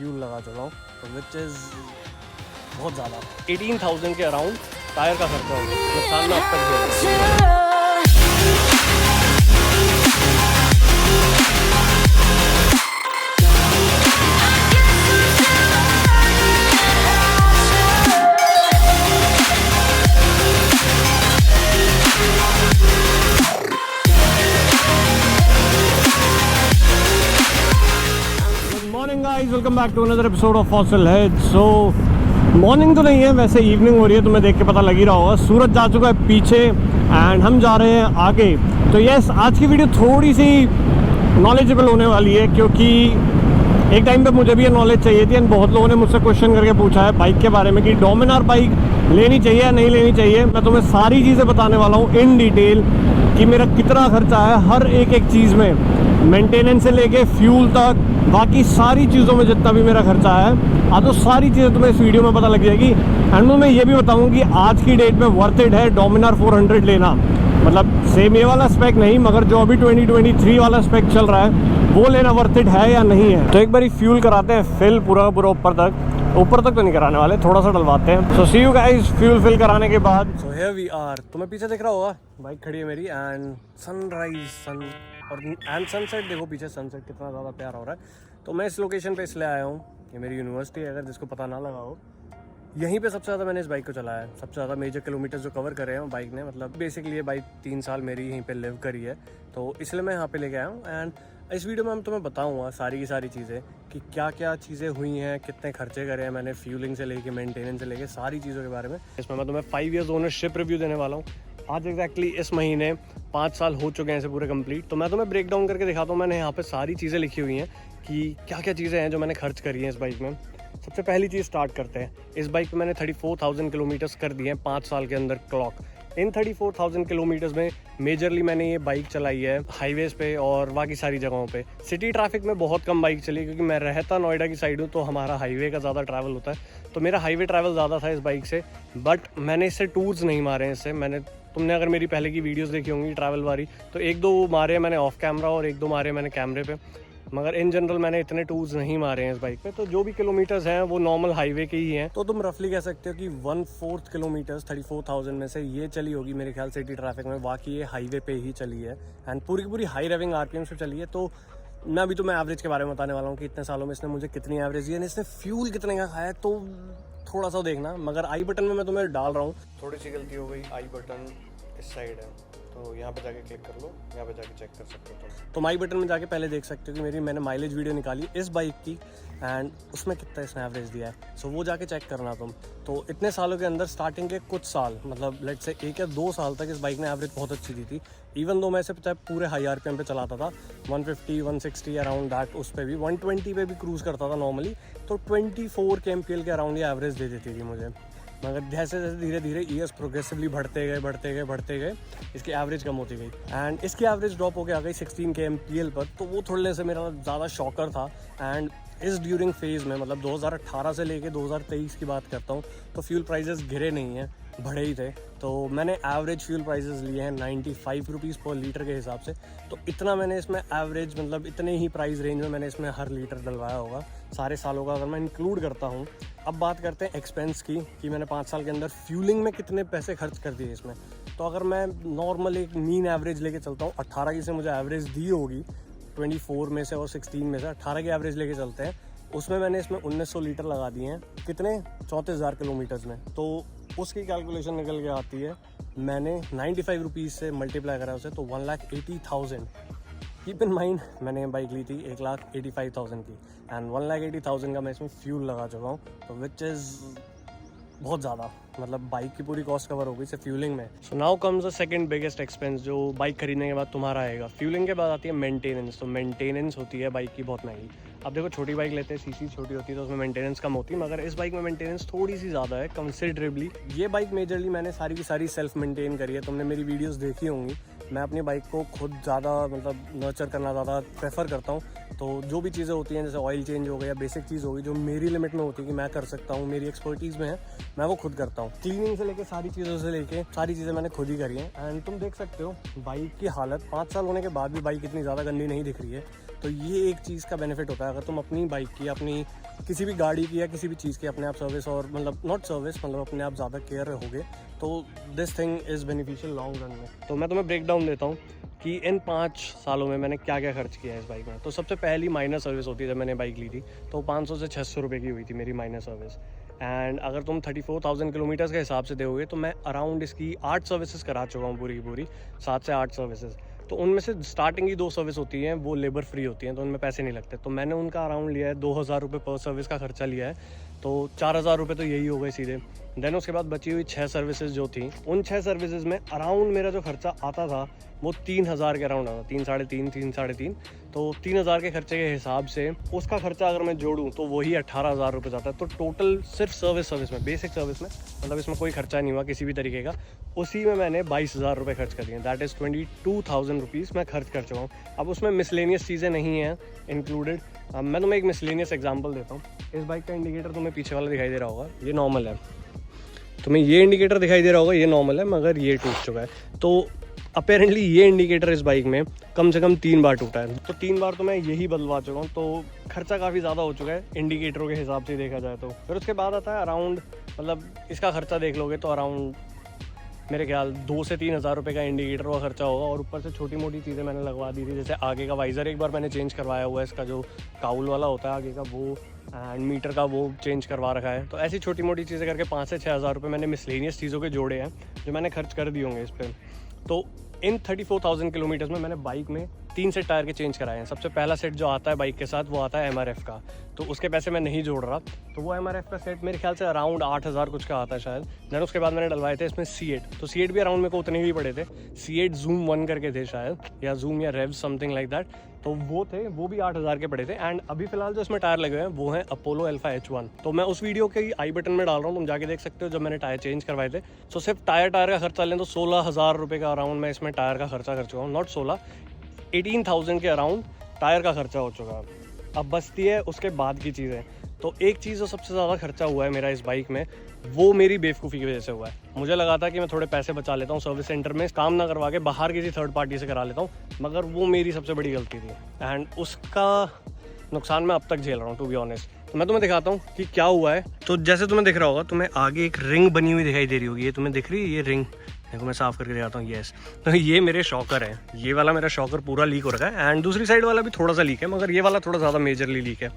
Fuel लगा चुका हूँ, तो विच इज़ बहुत ज़्यादा 18,000 के अराउंड टायर का खर्चा होगा। नुकसान में अब तक welcome back to another episode of Fossil Head. So morning तो नहीं है, वैसे इवनिंग हो रही है, तुम्हें देख के पता लग ही रहा होगा। सूरज जा चुका है पीछे एंड हम जा रहे हैं आगे। तो यस, आज की वीडियो थोड़ी सी नॉलेजेबल होने वाली है, क्योंकि एक टाइम पे मुझे भी ये नॉलेज चाहिए थी एंड बहुत लोगों ने मुझसे क्वेश्चन करके पूछा है बाइक के बारे में कि डोमिनार बाइक लेनी चाहिए या नहीं लेनी चाहिए। मैं तुम्हें सारी चीज़ें बताने वाला हूँ इन डिटेल कि मेरा कितना खर्चा है हर एक चीज़ में, मेंटेनेंस से लेके फ्यूल तक, बाकी सारी चीज़ों में जितना भी मेरा खर्चा है। तो सारी चीज़ें तुम्हें इस वीडियो में पता लग जाएगी। एंड मैं ये भी बताऊँ कि आज की डेट में वर्थ इट है डोमिनार 400 लेना। मतलब सेम ये वाला स्पेक नहीं, मगर जो अभी 2023 वाला स्पेक चल रहा है वो लेना वर्थ इट है या नहीं है। तो एक बार फ्यूल कराते हैं फिल पूरा ऊपर तक तो नहीं कराने वाले, थोड़ा सा डलवाते हैं। So see you guys fuel fill कराने के बाद। So here we are. तुम्हें पीछे दिख रहा होगा बाइक खड़ी है मेरी एंड सनराइज और एंड सनसेट देखो पीछे, सनसेट कितना ज़्यादा प्यारा हो रहा है। तो मैं इस लोकेशन पे इसलिए आया हूँ, ये मेरी यूनिवर्सिटी है, अगर जिसको पता ना लगा हो। यहीं पे सबसे ज़्यादा मैंने इस बाइक को चलाया है, सबसे ज़्यादा मेजर किलोमीटर जो कवर करे हैं बाइक ने। मतलब बेसिकली ये बाइक 3 साल मेरी यहीं पे लिव करी है, तो इसलिए मैं यहाँ पे लेके आया हूँ। एंड इस वीडियो में हम तुम्हें बताऊँगा सारी की सारी चीज़ें कि क्या क्या चीज़ें हुई हैं, कितने खर्चे करे हैं मैंने, फ्यूलिंग से लेके मेंटेनेंस से लेके सारी चीज़ों के बारे में। इसमें मैं तुम्हें 5 ईयर्स ओनरशिप रिव्यू देने वाला हूँ। आज एग्जैक्टली इस महीने 5 साल हो चुके हैं इसे पूरे कंप्लीट। तो मैं तुम्हें ब्रेक डाउन करके दिखाता हूँ। मैंने यहाँ पे सारी चीज़ें लिखी हुई हैं कि क्या क्या चीज़ें हैं जो मैंने खर्च करी हैं इस बाइक में। सबसे पहली चीज़ स्टार्ट करते हैं। इस बाइक पे मैंने 34,000 किलोमीटर्स कर दिए हैं 5 साल के अंदर क्लॉक। इन 34,000 किलोमीटर्स में मेजरली मैंने ये बाइक चलाई है हाईवेज़ पे और बाकी सारी जगहों पे। सिटी ट्रैफिक में बहुत कम बाइक चली, क्योंकि मैं रहता नोएडा की साइड हूँ, तो हमारा हाईवे का ज़्यादा ट्रैवल होता है। तो मेरा हाईवे ट्रैवल ज़्यादा था इस बाइक से, बट मैंने इससे टूर्स नहीं मारे हैं। इससे तुमने अगर मेरी पहले की वीडियोस देखी होंगी ट्रैवल वाली, तो 1-2 मारे मैंने ऑफ कैमरा और 1-2 मारे मैंने कैमरे पे, मगर इन जनरल मैंने इतने टूर्स नहीं मारे हैं इस बाइक पे। तो जो भी किलोमीटर्स हैं वो नॉर्मल हाईवे के ही हैं। तो तुम रफली कह सकते हो कि 1/4 किलोमीटर्स 34,000 में से ये चली होगी मेरे ख्याल सिटी ट्रैफिक में, बाकी ये हाईवे पे ही चली है एंड पूरी की पूरी हाई रेविंग आरपीएम से चली है। तो मैं अभी तुम्हें एवरेज के बारे में बताने वाला हूँ कि इतने सालों में इसने मुझे कितनी एवरेज दी है, इसने फ्यूल कितने का खाया है, तो थोड़ा सा देखना। मगर आई बटन में मैं तुम्हें डाल रहा हूँ, थोड़ी सी गलती हो गई, आई बटन इस साइड है, तो यहाँ पे जाके क्लिक कर लो, यहाँ पे जाके चेक कर सकते हो। तो माई बटन में जाके पहले देख सकते हो कि मैंने माइलेज वीडियो निकाली इस बाइक की एंड उसमें कितना इसने एवरेज दिया है। सो वो जाके चेक करना तुम। तो इतने सालों के अंदर स्टार्टिंग के कुछ साल, मतलब लेट्स से 1 या 2 साल तक इस बाइक ने एवरेज बहुत अच्छी दी थी। इवन दो मैं इसे पूरे हाई आरपीएम पे चलाता था, 150 160 अराउंड दैट, उस पर भी 120 पे भी क्रूज़ करता था नॉर्मली, तो 24 kmpl के अराउंड ये एवरेज दे देती थी मुझे। मगर जैसे जैसे धीरे धीरे ईयर्स प्रोग्रेसिवली बढ़ते गए इसकी एवरेज कम होती गई एंड इसकी एवरेज ड्रॉप होकर आ गई 16 kmpl पर। तो वो थोड़े से मेरा ज़्यादा शॉकर था। एंड इस ड्यूरिंग फेज़ में, मतलब 2018 से लेके 2023 की बात करता हूँ, तो फ्यूल प्राइसेस गिरे नहीं हैं, बढ़े ही थे। तो मैंने एवरेज फ्यूल प्राइसेस लिए हैं 95 रुपीज़ पर लीटर के हिसाब से। तो इतना मैंने इसमें एवरेज, मतलब इतने ही प्राइस रेंज में मैंने इसमें हर लीटर डलवाया होगा सारे सालों का, अगर मैं इंक्लूड करता हूँ। अब बात करते हैं एक्सपेंस की कि मैंने 5 साल के अंदर फ्यूलिंग में कितने पैसे खर्च कर दिए इसमें। तो अगर मैं नॉर्मल एक मीन एवरेज लेके चलता हूँ, 18 की से मुझे एवरेज दी होगी 24 में से और 16 में से 18 की एवरेज लेके चलते हैं, उसमें मैंने इसमें 1900 लीटर लगा दिए हैं। कितने? 34,000 किलोमीटर्स में। तो उसकी कैलकुलेशन निकल के आती है, मैंने 95 रुपीज़ से मल्टीप्लाई करा उसे, तो 1,80,000। कीप इन माइंड मैंने बाइक ली थी 1,85,000 की एंड 1,80,000 का मैं इसमें फ्यूल लगा चुका हूँ, तो विच इज़ बहुत ज़्यादा, मतलब बाइक की पूरी कॉस्ट कवर हो गई सिर्फ फ्यूलिंग में। So now comes the second biggest expense जो बाइक खरीदने के बाद तुम्हारा आएगा। फ्यूलिंग के बाद आती है मेंटेनेंस। तो मेंटेनेंस होती है बाइक की बहुत महंगी। अब देखो छोटी बाइक लेते हैं, सीसी छोटी होती है तो उसमें मेंटेनेंस कम होती है, मगर इस बाइक में मेंटेनेंस थोड़ी सी ज़्यादा है कंसिडरेबली। ये बाइक मेजरली मैंने सारी की सारी सेल्फ मेंटेन करी है, तुमने मेरी वीडियोस देखी होंगी। मैं अपनी बाइक को खुद ज़्यादा मतलब नर्चर करना ज़्यादा प्रेफर करता हूँ। तो जो भी चीज़ें होती हैं, जैसे ऑयल चेंज हो गया या बेसिक चीज़ होगी जो मेरी लिमिट में होती है कि मैं कर सकता हूँ, मेरी एक्सपर्टीज़ में है, मैं वो खुद करता हूँ। क्लीनिंग से लेके सारी चीज़ों से लेके सारी चीज़ें मैंने खुद ही करी हैं। एंड तुम देख सकते हो बाइक की हालत 5 साल होने के बाद भी बाइक इतनी ज़्यादा गंदी नहीं दिख रही है। तो ये एक चीज़ का बेनिफिट होता है अगर तुम अपनी बाइक की, अपनी किसी भी गाड़ी की या किसी भी चीज़ की अपने आप सर्विस, और मतलब नॉट सर्विस, मतलब अपने आप ज़्यादा केयर रहोगे, तो this thing is beneficial long run में। तो मैं तुम्हें ब्रेक डाउन देता हूँ कि इन 5 सालों में मैंने क्या क्या खर्च किया है इस बाइक में। तो सबसे पहली माइनर सर्विस होती है, जब मैंने बाइक ली थी तो 500 से 600 रुपये की हुई थी मेरी माइनर सर्विस। एंड अगर तुम 34,000 किलोमीटर्स के हिसाब से दोगे तो मैं अराउंड इसकी 8 सर्विसेज करा चुका हूँ, पूरी की पूरी 7 से 8 सर्विसेज। तो उनमें से स्टार्टिंग की 2 सर्विस होती हैं वो लेबर फ्री होती हैं, तो उनमें पैसे नहीं लगते। तो मैंने उनका अराउंड लिया है 2,000 रुपये पर सर्विस का खर्चा लिया है, तो 4,000 रुपये तो यही हो गए सीधे। देन उसके बाद बची हुई 6 सर्विसेज जो थी, उन 6 सर्विसेज में अराउंड मेरा जो खर्चा आता था वो 3,000 के अराउंड आता, 3 साढ़े तीन। तो 3,000 के खर्चे के हिसाब से उसका खर्चा अगर मैं जोड़ूँ तो वही 18,000 रुपये जाता है। तो टोटल सिर्फ सर्विस में, बेसिक सर्विस में, मतलब इसमें कोई खर्चा नहीं हुआ किसी भी तरीके का, उसी में मैंने 22,000 रुपये खर्च कर दिए। दैट इज़ 22,000 रुपीज़ मैं खर्च कर चुका हूँ। अब उसमें मिसलेनियस चीज़ें नहीं हैं इंक्लूडेड। मैं तुम्हें एक मिसलेनियस एग्जाम्पल देता हूँ। इस बाइक का इंडिकेटर तुम्हें पीछे वाला दिखाई दे रहा होगा, ये नॉर्मल है। तुम्हें ये इंडिकेटर दिखाई दे रहा होगा, ये नॉर्मल है, मगर ये टूट चुका है। तो अपेरेंटली ये इंडिकेटर इस बाइक में कम से कम 3 बार टूटा है। तो 3 बार तो मैं यही बदलवा चुका हूँ, तो खर्चा काफ़ी ज़्यादा हो चुका है इंडिकेटरों के हिसाब से देखा जाए तो। फिर उसके बाद आता है अराउंड, मतलब इसका खर्चा देख लोगे तो अराउंड मेरे ख्याल 2 से 3,000 रुपये का इंडिकेटर का खर्चा होगा। और ऊपर से छोटी मोटी चीज़ें मैंने लगवा दी थी, जैसे आगे का वाइज़र एक बार मैंने चेंज करवाया हुआ है, इसका जो काउल वाला होता है आगे का वो, एंड मीटर का वो चेंज करवा रखा है। तो ऐसी छोटी मोटी चीज़ें करके 5 से 6,000 रुपये मैंने मिसलेनियस चीज़ों के जोड़े हैं जो मैंने खर्च कर दिए होंगे इस पर। तो इन 34,000 किलोमीटर्स में मैंने बाइक में 3 सेट टायर के चेंज कराए हैं। सबसे पहला सेट जो आता है बाइक के साथ वो आता है MRF का, तो उसके पैसे मैं नहीं जोड़ रहा। तो वो MRF का सेट मेरे ख्याल से अराउंड 8,000 कुछ का आता है शायद। देन उसके बाद मैंने डलवाए थे इसमें C8, तो C8 भी अराउंड मेरे को उतने ही पड़े थे। C8 Zoom 1 करके थे शायद, या Zoom या Rev समथिंग लाइक दैट, तो वो थे, वो भी 8,000 के पड़े थे। एंड अभी फिलहाल जो इसमें टायर लगे हुए हैं वो हैं अपोलो अल्फा H1। तो मैं उस वीडियो के आई बटन में डाल रहा हूँ, तुम जाके देख सकते हो जब मैंने टायर चेंज करवाए थे। सो सिर्फ टायर का खर्चा लें तो 16,000 रुपये का अराउंड मैं इसमें टायर का खर्चा कर चुका हूँ। नॉट 16, 18,000 के अराउंड टायर का खर्चा हो चुका है। अब बचती है उसके बाद की चीज़ें। तो एक चीज़ जो सबसे ज़्यादा खर्चा हुआ है मेरा इस बाइक में, वो मेरी बेवकूफ़ी की वजह से हुआ है। मुझे लगा था कि मैं थोड़े पैसे बचा लेता हूँ, सर्विस सेंटर में काम ना करवा के बाहर किसी थर्ड पार्टी से करा लेता हूँ, मगर वो मेरी सबसे बड़ी गलती थी। एंड उसका नुकसान मैं अब तक झेल रहा हूँ, टू बी ऑनेस्ट। तो मैं तुम्हें दिखाता हूँ कि क्या हुआ है। तो जैसे तुम्हें दिख रहा होगा, तुम्हें आगे एक रिंग बनी हुई दिखाई दे रही होगी, ये तुम्हें दिख रही है, ये रिंग देखो, मैं साफ़ करके दिखाता हूँ। येस, तो ये मेरे शॉकर है, ये वाला मेरा शॉकर पूरा लीक हो रखा है, एंड दूसरी साइड वाला भी थोड़ा सा लीक है, मगर ये वाला थोड़ा ज़्यादा मेजरली लीक है।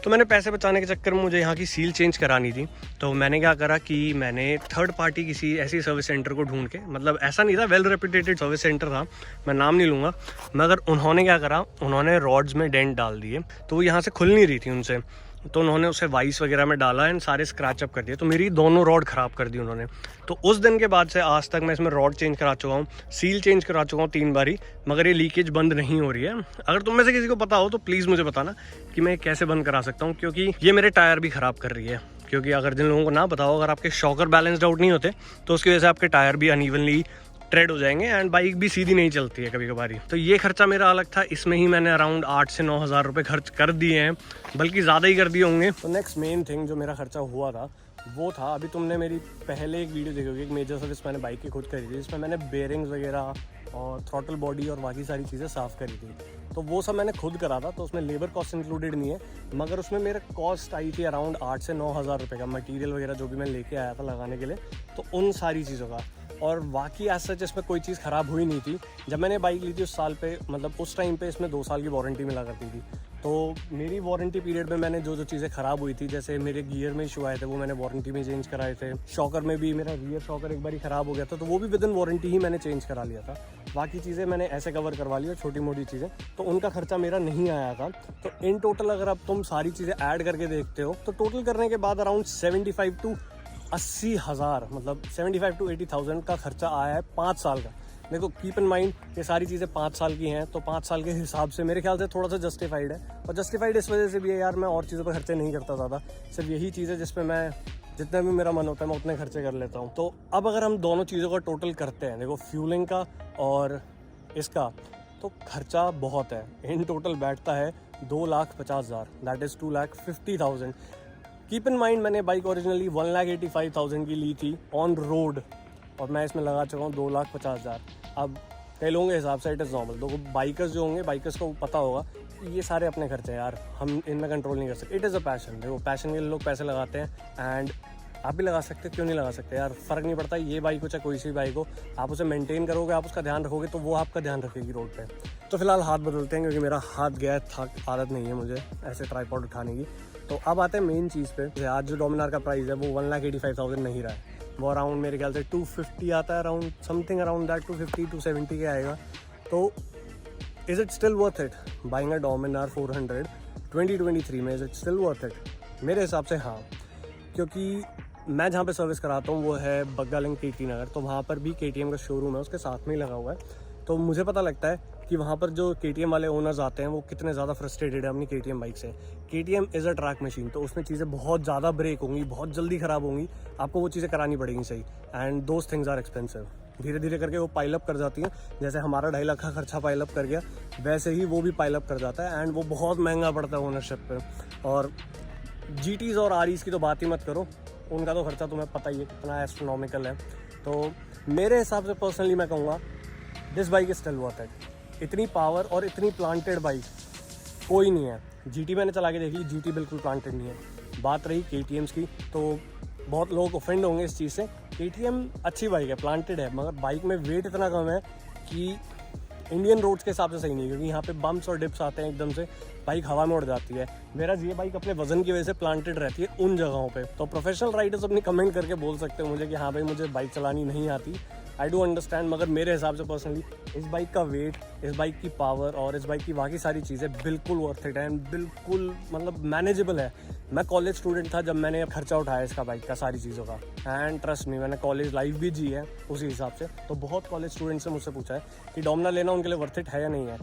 तो मैंने पैसे बचाने के चक्कर में मुझे यहाँ की सील चेंज करानी थी। तो मैंने क्या करा कि मैंने थर्ड पार्टी किसी ऐसी सर्विस सेंटर को ढूंढ के, मतलब ऐसा नहीं था, वेल रेपुटेटेड सर्विस सेंटर था, मैं नाम नहीं लूँगा, मगर उन्होंने क्या करा, उन्होंने रॉड्स में डेंट डाल दिए, तो वो यहाँ से खुल नहीं रही थी उनसे, तो उन्होंने उसे वाइस वगैरह में डाला एंड सारे स्क्रैच अप कर दिए। तो मेरी दोनों रॉड ख़राब कर दी उन्होंने। तो उस दिन के बाद से आज तक मैं इसमें रॉड चेंज करा चुका हूँ, सील चेंज करा चुका हूँ 3 बारी, मगर ये लीकेज बंद नहीं हो रही है। अगर तुम में से किसी को पता हो तो प्लीज़ मुझे बताना कि मैं कैसे बंद करा सकता हूँ, क्योंकि ये मेरे टायर भी ख़राब कर रही है। क्योंकि अगर जिन लोगों को ना पता हो, अगर आपके शॉकर बैलेंस्ड आउट नहीं होते तो उसकी वजह से आपके टायर भी अनइवनली ट्रेड हो जाएंगे एंड बाइक भी सीधी नहीं चलती है कभी कभार। तो ये खर्चा मेरा अलग था, इसमें ही मैंने अराउंड 8 से 9,000 रुपये खर्च कर दिए हैं, बल्कि ज़्यादा ही कर दिए होंगे। तो नेक्स्ट मेन थिंग जो मेरा खर्चा हुआ था वो था, अभी तुमने मेरी पहले एक वीडियो देखी होगी, एक मेजर सर्विस मैंने बाइक की खुद करी थी, जिसमें मैंने बेयरिंग्स वगैरह और थ्रॉटल बॉडी और बाकी सारी चीज़ें साफ़ करी थी। तो वो सब मैंने खुद करा था, तो उसमें लेबर कॉस्ट इंक्लूडेड नहीं है, मगर उसमें मेरा कॉस्ट आई थी अराउंड 8 से 9,000 रुपये का, मटीरियल वगैरह जो भी मैं लेके आया था लगाने के लिए, तो उन सारी चीज़ों का। और बाकी एज सच इसमें कोई चीज़ ख़राब हुई नहीं थी। जब मैंने बाइक ली थी उस साल पे, मतलब उस टाइम पे इसमें 2 साल की वारंटी मिला करती थी। तो मेरी वारंटी पीरियड में मैंने जो चीज़ें ख़राब हुई थी, जैसे मेरे गियर में इशू आए थे, वो मैंने वारंटी में चेंज कराए थे। शॉकर में भी मेरा रियर शॉकर एक बार ही ख़राब हो गया था, तो वो भी विद इन वारंटी ही मैंने चेंज करा लिया था। बाकी चीज़ें मैंने ऐसे कवर करवा ली, और छोटी मोटी चीज़ें तो उनका खर्चा मेरा नहीं आया था। तो इन टोटल अगर अब तुम सारी चीज़ें ऐड करके देखते हो तो टोटल करने के बाद अराउंड 75 to 80,000, मतलब 75 to 80,000 का खर्चा आया है 5 साल का। देखो, कीप इन माइंड ये सारी चीज़ें 5 साल की हैं, तो 5 साल के हिसाब से मेरे ख्याल से थोड़ा सा जस्टिफाइड है। और जस्टिफाइड इस वजह से भी है यार, मैं और चीज़ों पर खर्चे नहीं करता ज़्यादा, सिर्फ यही चीज़ है जिस पे मैं जितना भी मेरा मन होता है मैं उतने खर्चे कर लेता हूँ। तो अब अगर हम दोनों चीज़ों का टोटल करते हैं, देखो फ्यूलिंग का और इसका, तो खर्चा बहुत है। इन टोटल बैठता है 2,50,000, that is 2,50,000। Keep in mind मैंने बाइक ओरिजिनली 1,85,000 की ली थी ऑन रोड, और मैं इसमें लगा चुका हूँ 2,50,000। अब कई लोगों के हिसाब से इट इज़ नॉर्मल। तो बाइकर्स जो होंगे, बाइकर्स को पता होगा ये सारे अपने खर्चे यार, हम इनमें कंट्रोल नहीं कर सकते। इट इज़ अ पैशन, देखो पैशन के लिए लोग पैसे लगाते हैं एंड आप भी लगा सकते हो, क्यों नहीं लगा सकते यार, फ़र्क नहीं पड़ता ये बाइक हो चाहे कोई सी बाइक हो, आप उसे मेंटेन करोगे, आप उसका ध्यान रखोगे तो वो आपका ध्यान रखेगी रोड पे। तो फिलहाल हाथ बदलते हैं क्योंकि मेरा हाथ गया है, आदत नहीं है मुझे ऐसे ट्राइपॉड उठाने की। तो अब आते हैं मेन चीज़ पे। आज जो डोमिनार का प्राइस है वो 1,85,000 नहीं रहा है, वो अराउंड मेरे ख्याल से 250 आता है, अराउंड समथिंग अराउंड दैट 250-270 के आएगा। तो is it still worth it buying a Dominar 400 2023 में? Is it still worth it? मेरे हिसाब से हाँ, क्योंकि मैं जहाँ पे सर्विस कराता हूँ वो है बग्गा लिंक KT नगर, तो वहाँ पर भी KTM का शोरूम है, उसके साथ में ही लगा हुआ है। तो मुझे पता लगता है कि वहाँ पर जो KTM वाले ओनर्स आते हैं वो कितने ज़्यादा फ्रस्ट्रेटेड है अपनी KTM बाइक से। KTM is a track machine, तो उसमें चीज़ें बहुत ज़्यादा ब्रेक होंगी, बहुत जल्दी ख़राब होंगी, आपको वो चीज़ें करानी पड़ेंगी सही, and those things are expensive. धीरे धीरे करके वो पाइल अप कर जाती हैं, जैसे हमारा 2.5 लाख का खर्चा पाइल अप कर गया वैसे ही वो भी पाइल अप कर जाता है, एंड वो बहुत महंगा पड़ता है ओनरशिप पे। और GTs और REs की तो बात ही मत करो, उनका तो खर्चा तुम्हें पता ही है कितना एस्ट्रोनॉमिकल है। तो मेरे हिसाब से पर्सनली मैं कहूँगा this bike is still worth it. इतनी पावर और इतनी प्लांटेड बाइक कोई नहीं है। GT मैंने चला के देख ली, GT बिल्कुल प्लांटेड नहीं है। बात रही KTMs की, तो बहुत लोग ऑफेंड होंगे इस चीज़ से। KTM अच्छी बाइक है, प्लांटेड है, मगर बाइक में वेट इतना कम है कि इंडियन रोड्स के हिसाब से सही नहीं है, क्योंकि यहाँ पे बम्प्स और डिप्स आते हैं, एकदम से बाइक हवा में उड़ जाती है। मेरा ये बाइक अपने वजन की वजह से प्लांटेड रहती है उन जगहों पे। तो प्रोफेशनल राइडर्स अपनी कमेंट करके बोल सकते हो मुझे कि हाँ भाई मुझे बाइक चलानी नहीं आती, आई डू अंडरस्टैंड, मगर मेरे हिसाब से पर्सनली इस बाइक का वेट, इस बाइक की पावर और इस बाइक की बाकी सारी चीज़ें बिल्कुल वर्थ इट है, बिल्कुल मतलब मैनेजेबल है। मैं कॉलेज स्टूडेंट था जब मैंने खर्चा उठाया इसका बाइक का, सारी चीज़ों का, एंड ट्रस्ट मी मैंने कॉलेज लाइफ भी जी है उसी हिसाब से। तो बहुत कॉलेज स्टूडेंट से मुझसे पूछा है कि डोमिनार लेना उनके लिए वर्थ इट है या नहीं है,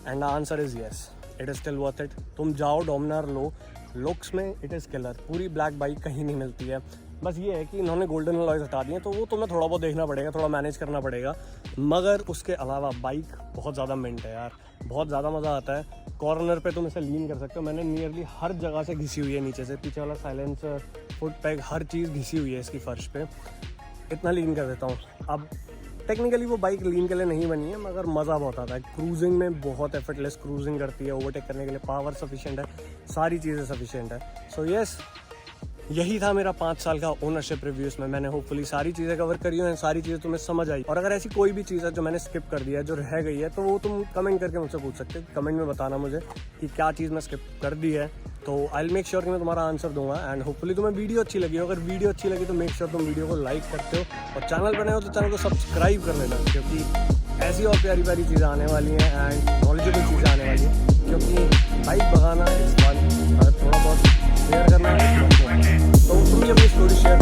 and the answer is yes, it is still worth it. तुम जाओ डोमिनार लो, लुक्स में इट इज़ किलर, पूरी ब्लैक बाइक कहीं नहीं मिलती है। बस ये है कि इन्होंने गोल्डन अलॉयज हटा दिए, तो वो तुम्हें थोड़ा बहुत देखना पड़ेगा, थोड़ा मैनेज करना पड़ेगा, मगर उसके अलावा बाइक बहुत ज़्यादा मिंट है यार, बहुत ज़्यादा मज़ा आता है। कॉर्नर पे तुम इसे लीन कर सकते हो, मैंने नियरली हर जगह से घिसी हुई है, नीचे से पीछे वाला साइलेंसर, फुट पैक, हर चीज़ घिसी हुई है इसकी फर्श पे, इतना लीन कर देता हूँ। अब टेक्निकली वो बाइक लीन के लिए नहीं बनी है, मगर मज़ा बहुत आता है। क्रूजिंग में बहुत एफर्टलेस क्रूजिंग करती है, ओवरटेक करने के लिए पावर सफिशिएंट है, सारी चीज़ें सफिशिएंट है। सो येस, यही था मेरा 5 साल का ओनरशिप रिव्यू। इसमें मैंने होपफुली सारी चीज़ें कवर करी हैं, सारी चीज़ें तुम्हें समझ आई। और अगर ऐसी कोई भी चीज़ है जो मैंने स्किप कर दिया है, जो रह गई है, तो वो तुम कमेंट करके मुझसे पूछ सकते हो। कमेंट में बताना मुझे कि क्या चीज़ मैं स्किप कर दी है, तो आई विल मेक श्योर कि मैं तुम्हारा आंसर दूंगा। एंड होपफुली तुम्हें वीडियो अच्छी लगी हो। अगर वीडियो अच्छी लगी तो मेक श्योर तुम वीडियो को लाइक करते हो, और चैनल बने हो तो चैनल को सब्सक्राइब कर लेना, क्योंकि ऐसी और प्यारी प्यारी चीज़ें आने वाली हैं एंड नॉलेजेबल चीज़ें आने वाली हैं। क्योंकि बाइक भगाना इस बार अगर थोड़ा बहुत शेयर करना है तो तुम भी अपनी स्टोरी शेयर